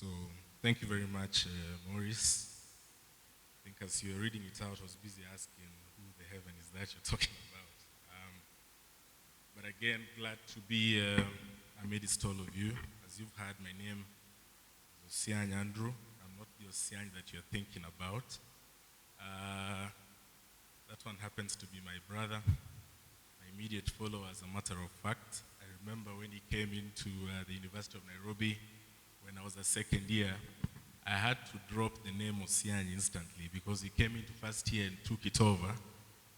So thank you very much, Maurice. I think as you were reading it out, I was busy asking who the heaven is that you're talking about. But again, glad to be amidst all of you. As you've heard, my name is Osiany Andrew. I'm not the Osiany that you're thinking about. That one happens to be my brother, my immediate follower, as a matter of fact. I remember when he came into the University of Nairobi when I was a second year, I had to drop the name Osiany instantly because he came into first year and took it over.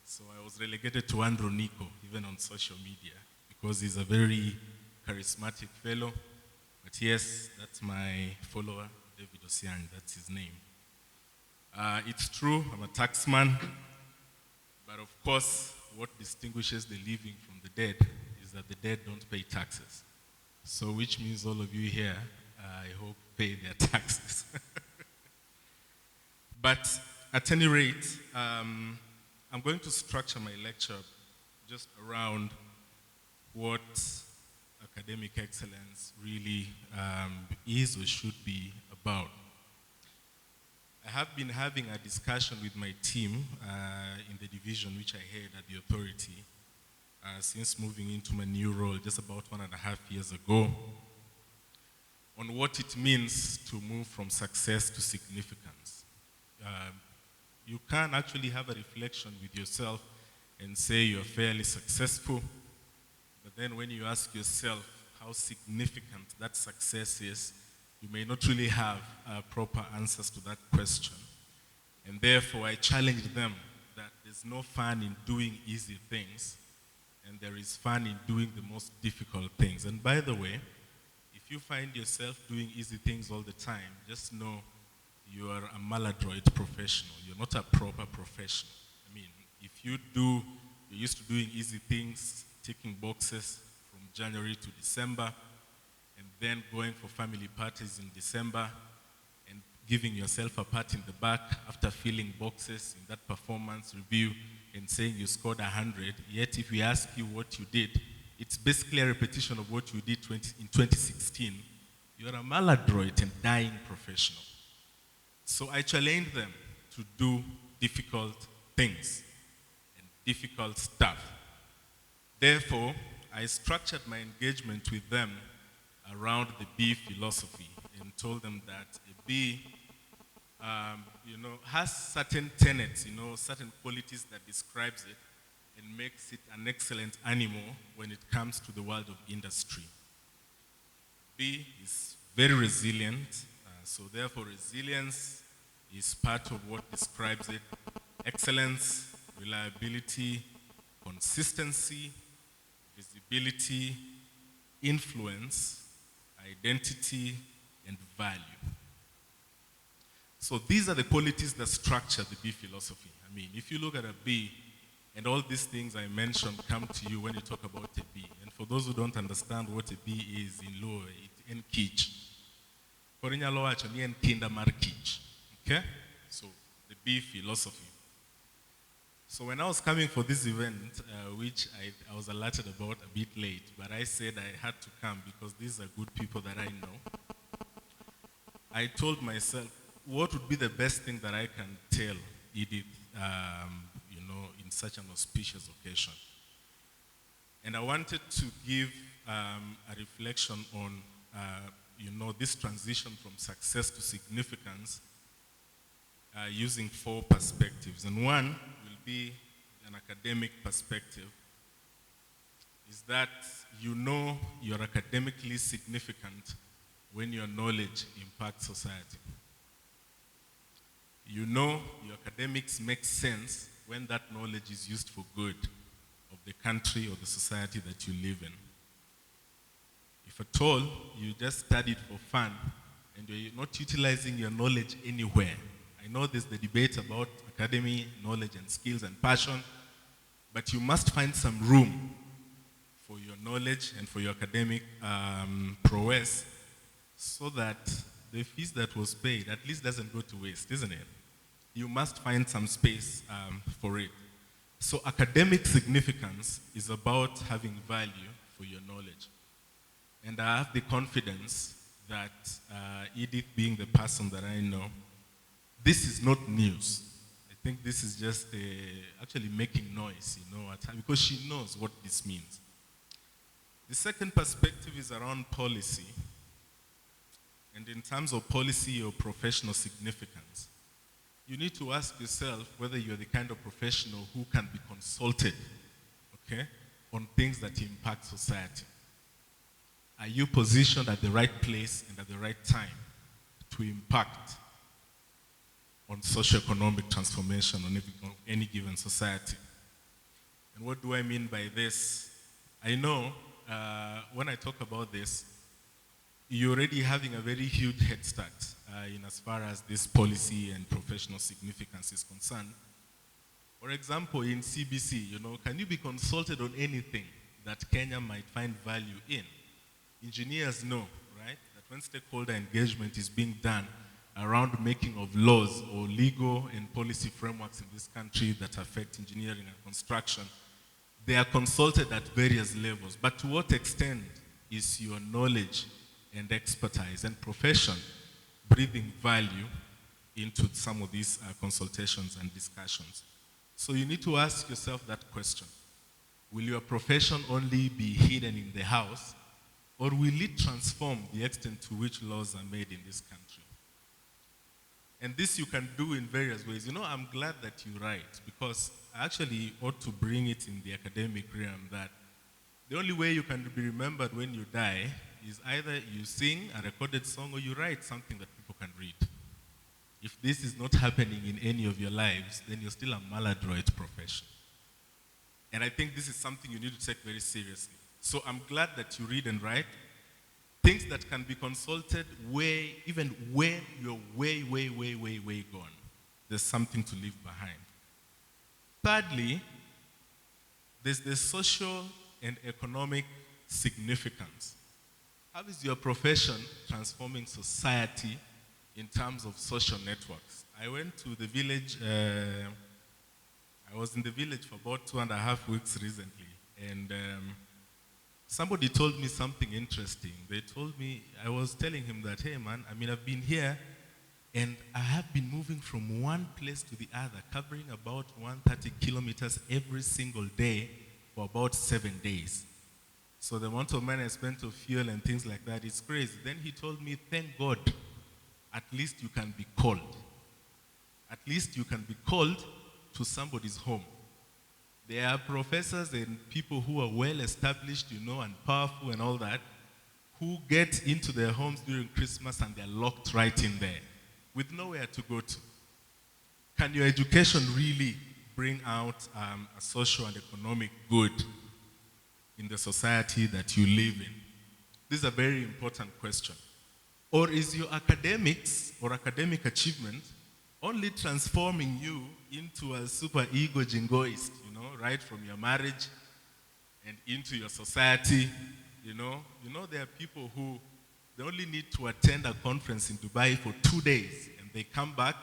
So I was relegated to Andrew Nikko, even on social media, because he's a very charismatic fellow. But yes, that's my follower, David Osiany, that's his name. It's true, I'm a taxman, but of course, what distinguishes the living from the dead is that the dead don't pay taxes. So which means all of you here, I hope, pay their taxes. But at any rate, I'm going to structure my lecture just around what academic excellence really is or should be about. I have been having a discussion with my team in the division which I head at the authority since moving into my new role just about 1.5 years ago on what it means to move from success to significance. You can actually have a reflection with yourself and say you're fairly successful, but then when you ask yourself how significant that success is, you may not really have proper answers to that question. And therefore, I challenge them that there's no fun in doing easy things, and there is fun in doing the most difficult things. And by the way, if you find yourself doing easy things all the time, just know you are a maladroit professional. You're not a proper professional. I mean, if you're used to doing easy things, ticking boxes from January to December, and then going for family parties in December, and giving yourself a pat in the back after filling boxes in that performance review and saying you scored 100, yet if we ask you what you did, it's basically a repetition of what you did in 2016. You're a maladroit and dying professional. So I challenge them to do difficult things and difficult stuff. Therefore, I structured my engagement with them around the B philosophy and told them that a B has certain tenets, certain qualities that describes it and makes it an excellent animal when it comes to the world of industry. B is very resilient, so therefore resilience is part of what describes it. Excellence, reliability, consistency, visibility, influence, identity, and value. So these are the qualities that structure the B philosophy. I mean, if you look at a B, and all these things I mentioned come to you when you talk about a B. And for those who don't understand what a B is in law, it's en kich. Korinya law actually en kinda mar kich. Okay? So the B philosophy. So when I was coming for this event, which I was alerted about a bit late, but I said I had to come because these are good people that I know. I told myself, what would be the best thing that I can tell Edith, in such an auspicious occasion? And I wanted to give a reflection on, this transition from success to significance using 4 perspectives. And one will be an academic perspective, is that you're academically significant when your knowledge impacts society. Your academics make sense when that knowledge is used for good of the country or the society that you live in. If at all you just studied for fun and you're not utilizing your knowledge anywhere, I know there's the debate about academy, knowledge and skills and passion, but you must find some room for your knowledge and for your academic prowess so that the fees that was paid at least doesn't go to waste, isn't it? You must find some space for it. So academic significance is about having value for your knowledge. And I have the confidence that Edith being the person that I know, this is not news. I think this is just actually making noise, at times, because she knows what this means. The second perspective is around policy. And in terms of policy or professional significance, you need to ask yourself whether you're the kind of professional who can be consulted, okay, on things that impact society. Are you positioned at the right place and at the right time to impact on socioeconomic transformation on any given society? And what do I mean by this? I know when I talk about this, you're already having a very huge head start in as far as this policy and professional significance is concerned. For example, in CBC, can you be consulted on anything that Kenya might find value in? Engineers know, right, that when stakeholder engagement is being done around making of laws or legal and policy frameworks in this country that affect engineering and construction, they are consulted at various levels. But to what extent is your knowledge and expertise and profession breathing value into some of these consultations and discussions? So you need to ask yourself that question. Will your profession only be hidden in the house, or will it transform the extent to which laws are made in this country? And this you can do in various ways. I'm glad that you write, because I actually ought to bring it in the academic realm that the only way you can be remembered when you die is either you sing a recorded song or you write something that people can read. If this is not happening in any of your lives, then you're still a maladroit profession. And I think this is something you need to take very seriously. So I'm glad that you read and write things that can be consulted even when you're way gone. There's something to leave behind. Thirdly, there's the social and economic significance. How is your profession transforming society in terms of social networks? I went to the village, I was in the village for about 2.5 weeks recently, and somebody told me something interesting. They told me, I was telling him that, hey man, I've been here, and I have been moving from one place to the other, covering about 130 kilometers every single day for about 7 days. So the amount of money I spent on fuel and things like that, it's crazy. Then he told me, thank God, at least you can be called. At least you can be called to somebody's home. There are professors and people who are well established, and powerful and all that, who get into their homes during Christmas and they're locked right in there with nowhere to go to. Can your education really bring out a social and economic good in the society that you live in? This is a very important question. Or is your academics or academic achievement only transforming you into a super ego jingoist, right from your marriage and into your society? There are people who, they only need to attend a conference in Dubai for 2 days, and they come back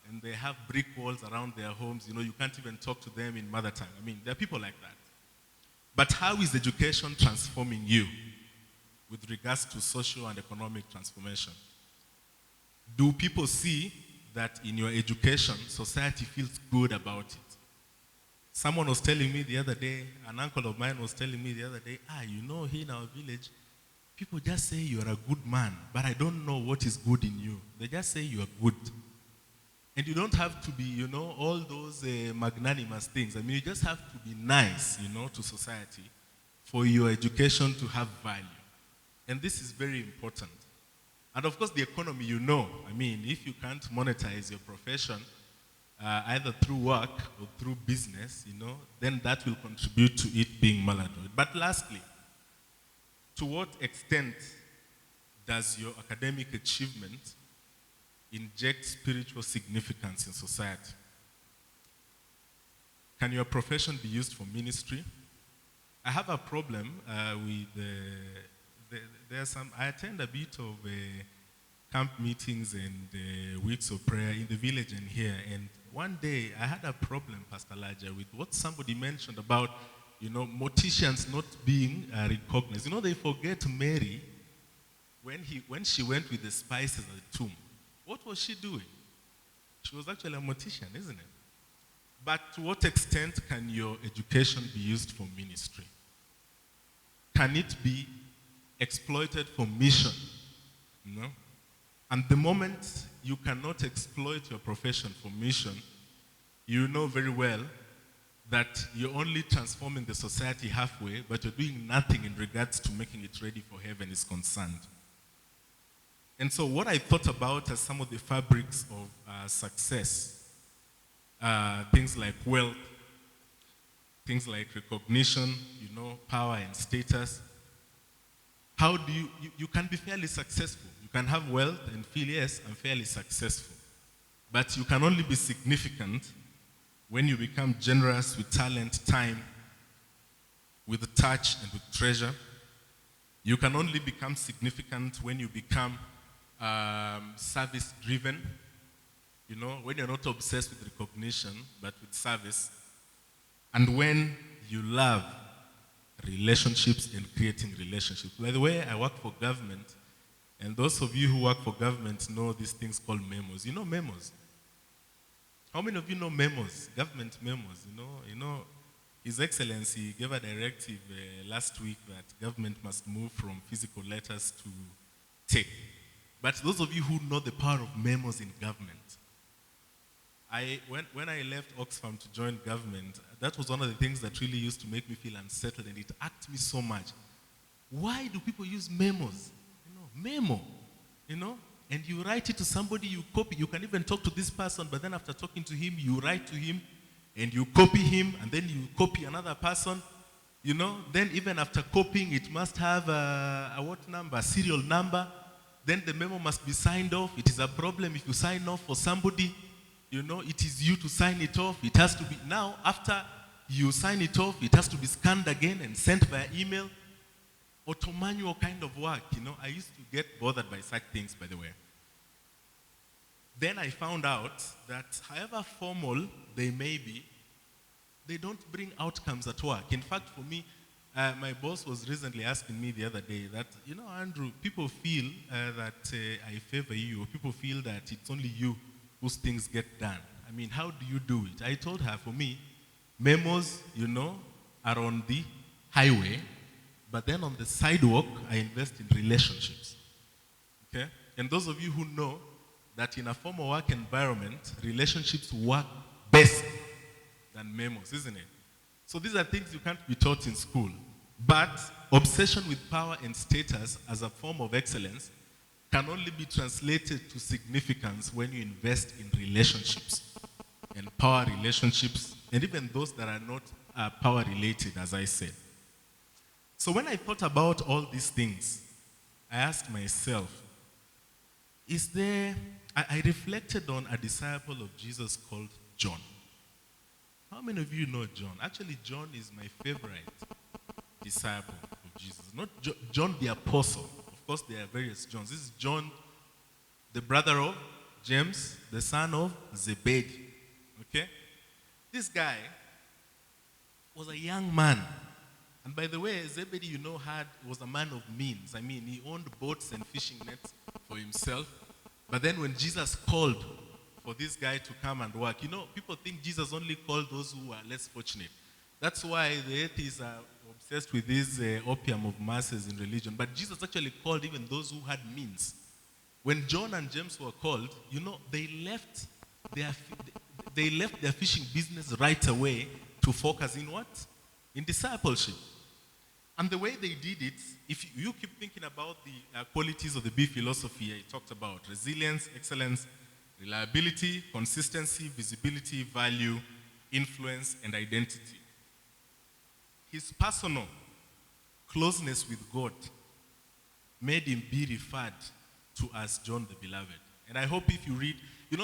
and they have brick walls around their homes. You can't even talk to them in mother tongue. There are people like that. But how is education transforming you with regards to social and economic transformation? Do people see that in your education, society feels good about it? Someone was telling me the other day, an uncle of mine was telling me the other day, here in our village, people just say you're a good man, but I don't know what is good in you. They just say you are good. And you don't have to be, all those magnanimous things. You just have to be nice, to society for your education to have value. And this is very important. And of course, the economy, if you can't monetize your profession, either through work or through business, then that will contribute to it being maladroit. But lastly, to what extent does your academic achievement inject spiritual significance in society? Can your profession be used for ministry? I have a problem with I attend a bit of camp meetings and weeks of prayer in the village and here. And one day I had a problem, Pastor Laja, with what somebody mentioned about, morticians not being recognized. They forget Mary when she went with the spices at the tomb, what was she doing? She was actually a mortician, isn't it? But to what extent can your education be used for ministry? Can it be exploited for mission? No? And the moment you cannot exploit your profession for mission, you know very well that you're only transforming the society halfway, but you're doing nothing in regards to making it ready for heaven is concerned. And so what I thought about as some of the fabrics of success, things like wealth, things like recognition, power and status. How do you can be fairly successful. You can have wealth and feel, yes, I'm fairly successful. But you can only be significant when you become generous with talent, time, with touch and with treasure. You can only become significant when you become service-driven. When you're not obsessed with recognition, but with service. And when you love relationships and creating relationships. By the way, I work for government, and those of you who work for government know these things called memos. You know memos? How many of you know memos? Government memos, His Excellency gave a directive last week that government must move from physical letters to tech. But those of you who know the power of memos in government, when I left Oxfam to join government, that was one of the things that really used to make me feel unsettled, and it irked me so much. Why do people use memos? Memo, and you write it to somebody, you copy. You can even talk to this person, but then after talking to him, you write to him, and you copy him, and then you copy another person, Then even after copying, it must have a what number? A serial number. Then the memo must be signed off. It is a problem if you sign off for somebody. It is you to sign it off. It has to be, now, after you sign it off, it has to be scanned again and sent via email. Auto-manual kind of work, I used to get bothered by such things, by the way. Then I found out that however formal they may be, they don't bring outcomes at work. In fact, for me, my boss was recently asking me the other day that, Andrew, people feel that I favor you, or people feel that it's only you whose things get done. I mean, how do you do it? I told her, for me, memos, are on the highway, but then on the sidewalk, I invest in relationships. Okay? And those of you who know that in a formal work environment, relationships work best than memos, isn't it? So these are things you can't be taught in school. But obsession with power and status as a form of excellence can only be translated to significance when you invest in relationships and power relationships, and even those that are not power related, as I said. So when I thought about all these things, I asked myself, I reflected on a disciple of Jesus called John. How many of you know John? Actually, John is my favorite disciple of Jesus. Not John the Apostle. Of course, there are various Johns. This is John, the brother of James, the son of Zebedee. Okay? This guy was a young man. And by the way, Zebedee, was a man of means. I mean, he owned boats and fishing nets for himself. But then when Jesus called for this guy to come and work, people think Jesus only called those who are less fortunate. That's why the atheists are obsessed with this opium of masses in religion. But Jesus actually called even those who had means. When John and James were called, they left their fishing business right away to focus in what? In discipleship. And the way they did it, if you keep thinking about the qualities of the B philosophy I talked about, resilience, excellence, reliability, consistency, visibility, value, influence, and identity. His personal closeness with God made him be referred to as John the Beloved. And I hope if you read,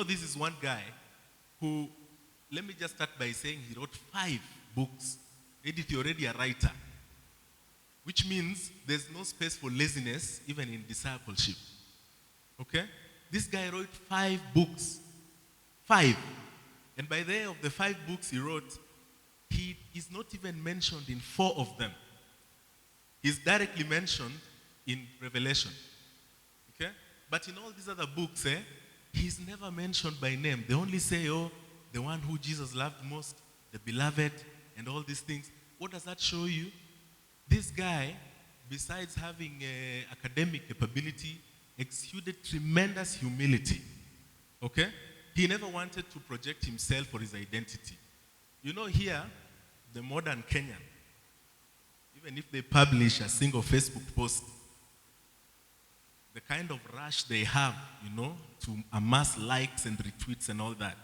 this is one guy who, let me just start by saying he wrote 5 books. Edith, you're already a writer. Which means there's no space for laziness even in discipleship. Okay? This guy wrote 5 books. 5. And by the way, of the 5 books he wrote, he is not even mentioned in 4 of them. He's directly mentioned in Revelation. Okay? But in all these other books, he's never mentioned by name. They only say, oh, the one who Jesus loved most, the beloved, and all these things. What does that show you? This guy, besides having academic capability, exuded tremendous humility. Okay? He never wanted to project himself or his identity. You know, here, the modern Kenyan, even if they publish a single Facebook post, the kind of rush they have, to amass likes and retweets and all that.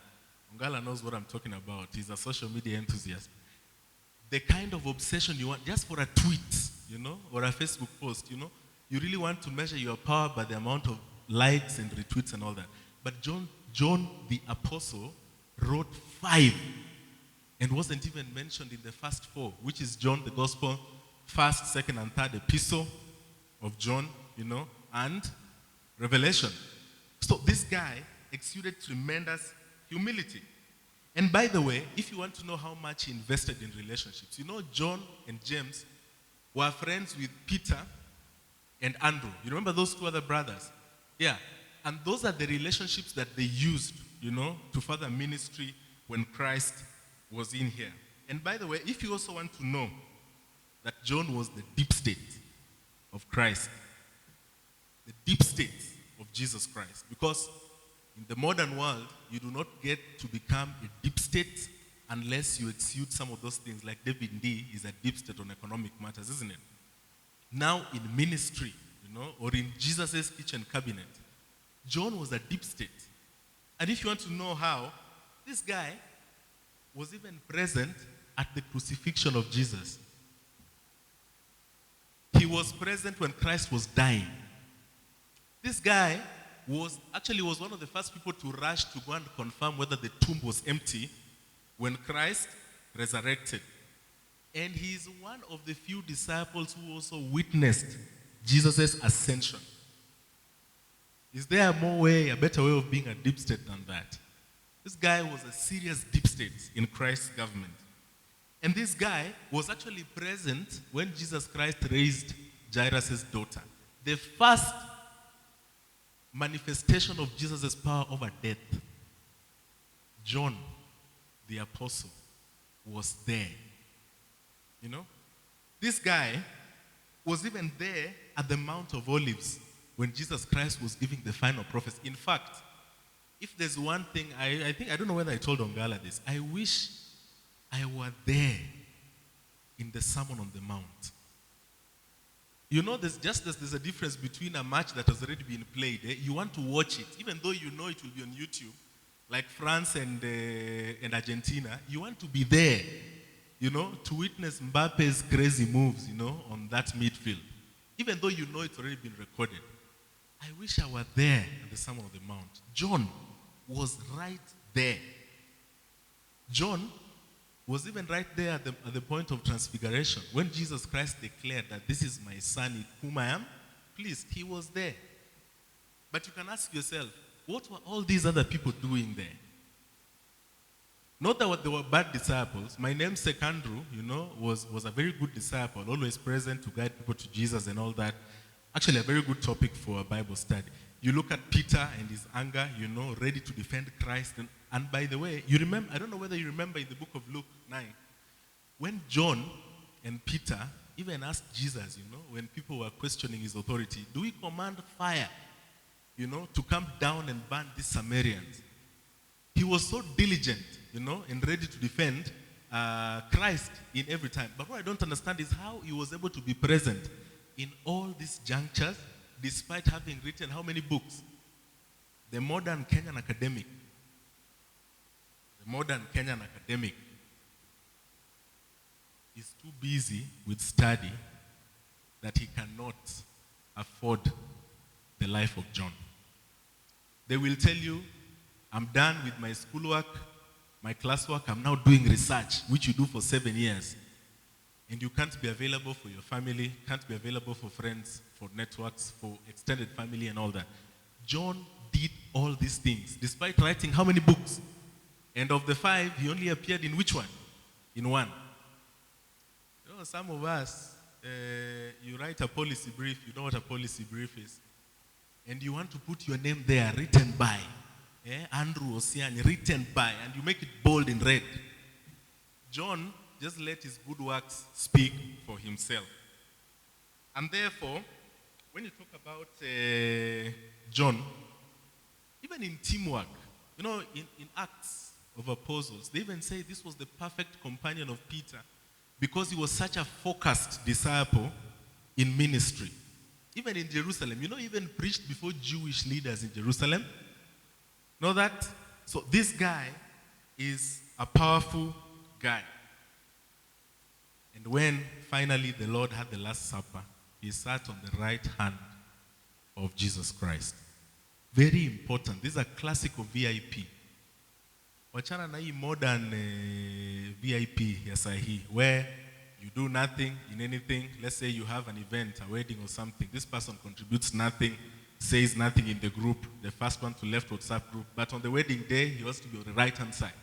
Ongala knows what I'm talking about. He's a social media enthusiast. The kind of obsession you want, just for a tweet, or a Facebook post, you really want to measure your power by the amount of likes and retweets and all that. But John the Apostle wrote 5 and wasn't even mentioned in the first 4, which is John the Gospel, 1st, 2nd, and 3rd epistle of John, and Revelation. So this guy exuded tremendous humility. And by the way, if you want to know how much he invested in relationships, John and James were friends with Peter and Andrew. You remember those 2 other brothers? Yeah. And those are the relationships that they used, to further ministry when Christ was in here. And by the way, if you also want to know that John was the deep state of Christ, the deep state of Jesus Christ, because in the modern world, you do not get to become a deep state unless you exude some of those things, like David D is a deep state on economic matters, isn't it? Now in ministry, or in Jesus' kitchen cabinet, John was a deep state. And if you want to know how, this guy was even present at the crucifixion of Jesus. He was present when Christ was dying. This guy was one of the first people to rush to go and confirm whether the tomb was empty when Christ resurrected. And he is one of the few disciples who also witnessed Jesus' ascension. Is there a better way of being a deep state than that? This guy was a serious deep state in Christ's government. And this guy was actually present when Jesus Christ raised Jairus' daughter. The first manifestation of Jesus' power over death. John, the apostle, was there. This guy was even there at the Mount of Olives when Jesus Christ was giving the final prophecy. In fact, if there's one thing, I don't know whether I told Ongala this, I wish I were there in the Sermon on the Mount. There's a difference between a match that has already been played. You want to watch it, even though you know it will be on YouTube, like France and Argentina. You want to be there, to witness Mbappe's crazy moves, on that midfield. Even though you know it's already been recorded. I wish I were there at the Sermon on the Mount. John was right there. John was even right there at the point of transfiguration. When Jesus Christ declared that this is my son in whom I am pleased, he was there. But you can ask yourself, what were all these other people doing there? Not that they were bad disciples. My namesake Andrew, was a very good disciple, always present to guide people to Jesus and all that. Actually, a very good topic for a Bible study. You look at Peter and his anger, ready to defend Christ. And by the way, you remember, I don't know whether you remember in the book of Luke 9, when John and Peter even asked Jesus, when people were questioning his authority, do we command fire, to come down and burn these Samaritans? He was so diligent, and ready to defend Christ in every time. But what I don't understand is how he was able to be present in all these junctures, despite having written how many books? The modern Kenyan academic is too busy with study that he cannot afford the life of John. They will tell you, I'm done with my schoolwork, my classwork, I'm now doing research, which you do for 7 years. And you can't be available for your family, can't be available for friends, for networks, for extended family and all that. John did all these things, despite writing how many books? And of the 5, he only appeared in which one? In 1. Some of us, you write a policy brief, you know what a policy brief is. and you want to put your name there, written by, Andrew Osiany, written by, and you make it bold in red. John just let his good works speak for himself. And therefore, when you talk about John, even in teamwork, in Acts of Apostles, they even say this was the perfect companion of Peter because he was such a focused disciple in ministry. Even in Jerusalem, he even preached before Jewish leaders in Jerusalem. Know that? So this guy is a powerful guy. And when finally the Lord had the Last Supper, he sat on the right hand of Jesus Christ. Very important. This is a classic of VIP. Wachana na hii modern VIP ya sahi, where you do nothing in anything. Let's say you have an event, a wedding or something. This person contributes nothing, says nothing in the group, the first one to left WhatsApp group. But on the wedding day, he has to be on the right-hand side.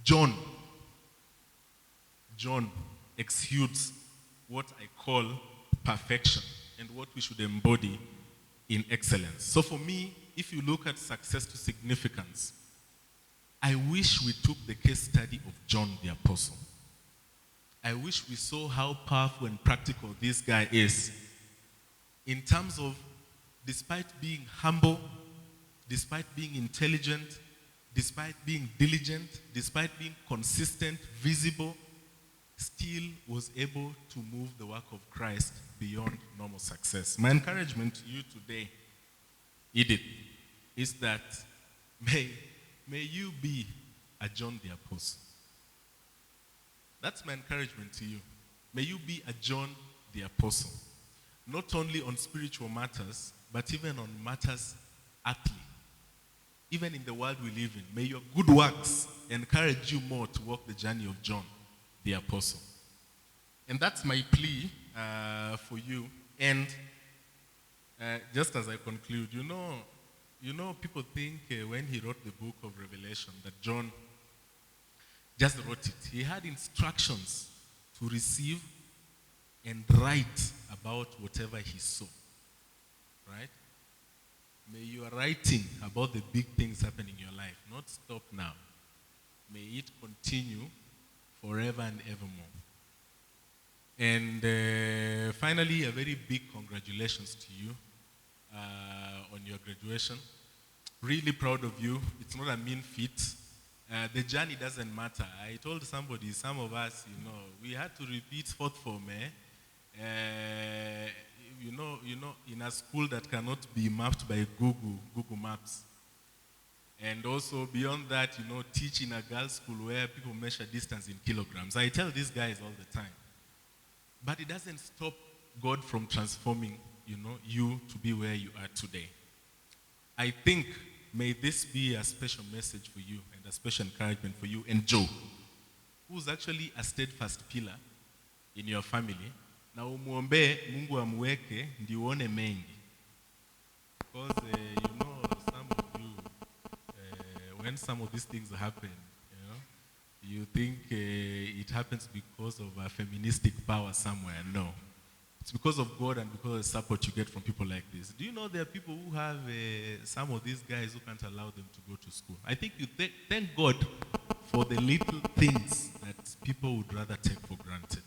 John exudes what I call perfection and what we should embody in excellence. So for me, if you look at success to significance, I wish we took the case study of John the Apostle. I wish we saw how powerful and practical this guy is in terms of, despite being humble, despite being intelligent, despite being diligent, despite being consistent, visible, still was able to move the work of Christ beyond normal success. My encouragement to you today, Edith, is that may you be a John the Apostle. That's my encouragement to you. May you be a John the Apostle. Not only on spiritual matters, but even on matters earthly. Even in the world we live in. May your good works encourage you more to walk the journey of John the Apostle. And that's my plea for you. And just as I conclude, people think when he wrote the book of Revelation that John just wrote it. He had instructions to receive and write about whatever he saw. Right? May your writing about the big things happening in your life not stop now. May it continue forever and evermore. And finally, a very big congratulations to you on your graduation. Really proud of you. It's not a mean feat. The journey doesn't matter. I told somebody, some of us, we had to repeat fourth form, in a school that cannot be mapped by Google Maps. And also beyond that, teach in a girls' school where people measure distance in kilograms. I tell these guys all the time. But it doesn't stop God from transforming, you to be where you are today. I think, may this be a special message for you and a special encouragement for you and Joe, who's actually a steadfast pillar in your family. Na umuombe Mungu amweke ndio uone mengi. Because some of you, when some of these things happen, you think it happens because of a feministic power somewhere. No. It's because of God and because of the support you get from people like this. Do you know there are people who have some of these guys who can't allow them to go to school? I think you thank God for the little things that people would rather take for granted.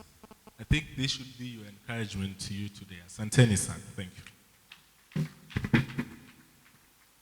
I think this should be your encouragement to you today. Asanteni san. Thank you.